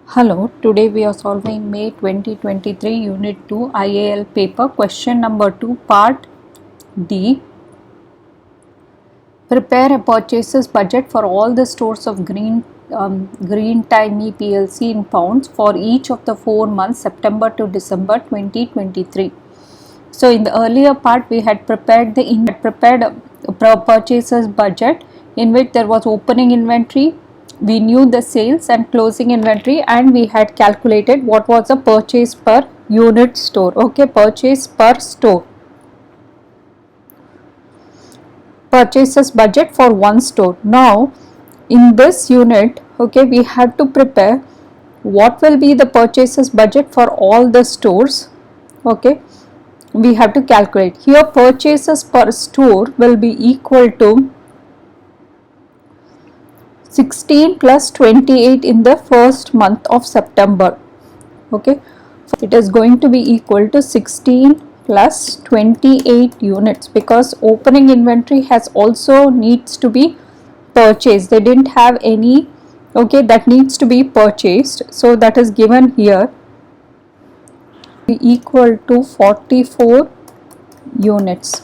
Hello, today we are solving May 2023 Unit 2 IAL paper question number 2 part D. Prepare a purchases budget for all the stores of Green Timey PLC in pounds for each of the 4 months September to December 2023. So in the earlier part we had prepared a purchases budget in which there was opening inventory, we knew the sales and closing inventory, and we had calculated what was the purchase per unit store. Okay, purchase per store, purchases budget for one store. Now in this unit, okay, we had to prepare what will be the purchases budget for all the stores. Okay, we have to calculate here. Purchases per store will be equal to 16 plus 28 in the first month of September. Okay, it is going to be equal to 16 plus 28 units because opening inventory has also needs to be purchased. They didn't have any, okay, that needs to be purchased, so that is given here, be equal to 44 units.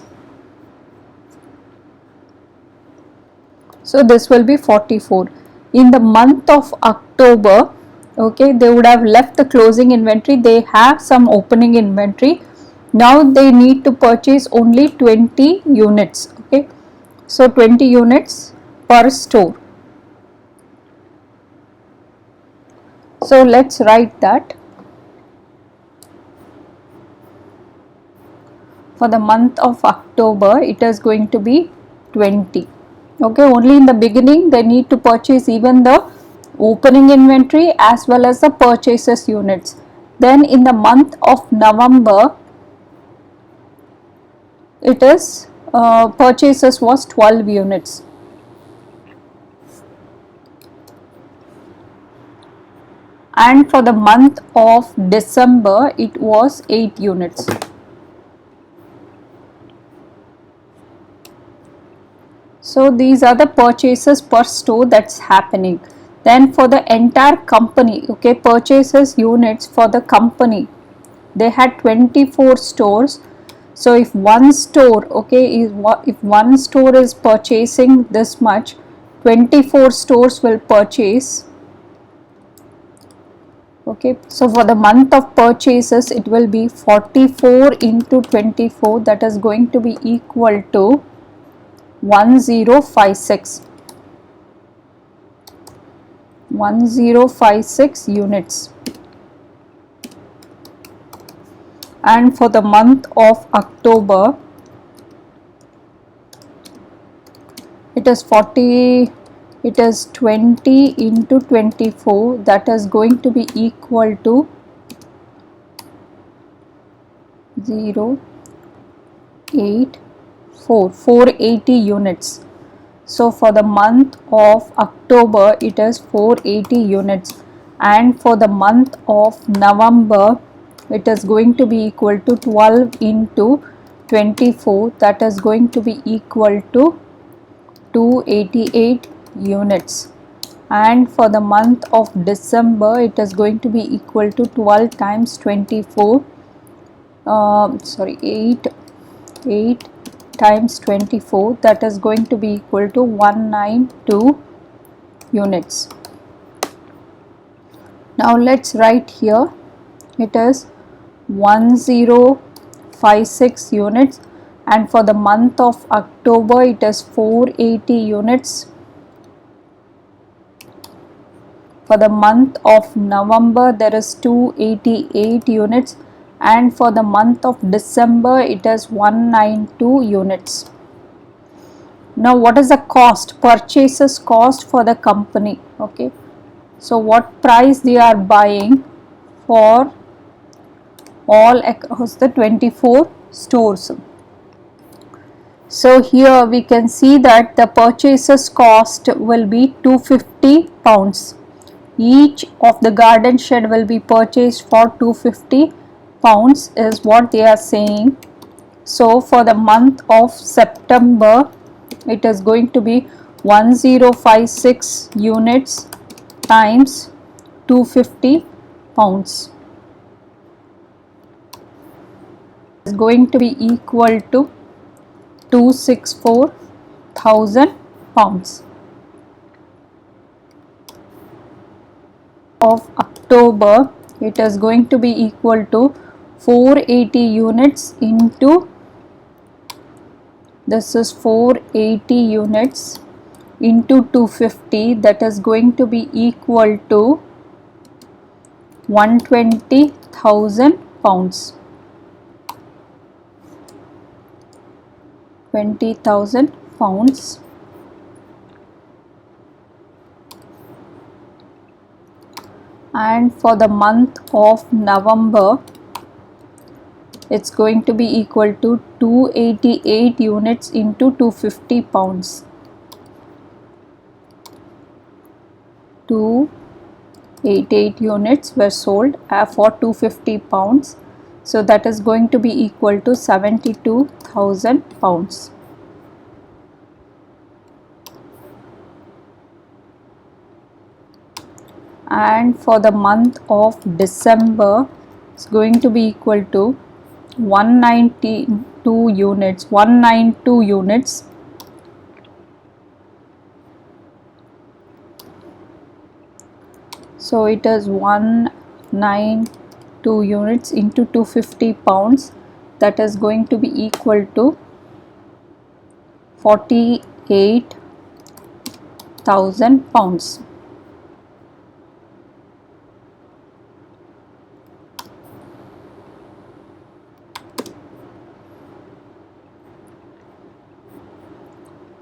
So this will be 44. In the month of October, okay, they would have left the closing inventory, they have some opening inventory. Now they need to purchase only 20 units. Okay, so 20 units per store. So let's write that. For the month of October, it is going to be 20. Okay, only in the beginning they need to purchase even the opening inventory as well as the purchases units. Then in the month of November, it is purchases was 12 units. And for the month of December, it was 8 units. So these are the purchases per store that's happening. Then for the entire company, okay, purchases units for the company, they had 24 stores. So if one store, okay, if one store is purchasing this much, 24 stores will purchase. Okay, so for the month of purchases, it will be 44 into 24, that is going to be equal to 1056 units. And for the month of October, it is 20 into 24, that is going to be equal to 480 units. So for the month of October, it is 480 units, and for the month of November, it is going to be equal to 12 into 24, that is going to be equal to 288 units. And for the month of December, it is going to be equal to 12 times 24, 8 times 24, that is going to be equal to 192 units. Now let's write here, it is 1056 units, and for the month of October, it is 480 units. For the month of November, there is 288 units, and for the month of December, it is 192 units. Now what is the cost, purchases cost for the company? Okay, so what price they are buying for all across the 24 stores? So here we can see that the purchases cost will be 250 pounds. Each of the garden shed will be purchased for 250 pounds is what they are saying. So for the month of September, it is going to be 1056 units times 250 pounds. Is going to be equal to 264,000 pounds. Of October, it is going to be equal to 480 units into, this is 480 units into 250, that is going to be equal to 120,000 pounds. 20,000 pounds. And for the month of November, it's going to be equal to 288 units into 250 pounds. 288 units were sold for 250 pounds. So that is going to be equal to 72,000 pounds. And for the month of December, it's going to be equal to 192 units. So it is 192 units into 250 pounds, that is going to be equal to 48,000 pounds.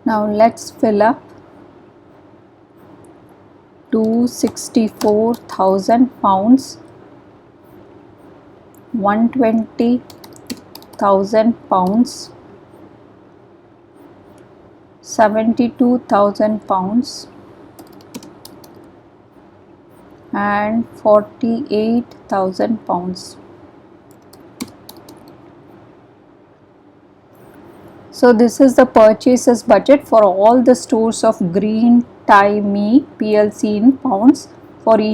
Now let's fill up 264,000 pounds, 120,000 pounds, 72,000 pounds and 48,000 pounds. So this is the purchases budget for all the stores of Green Tie Me PLC in pounds for each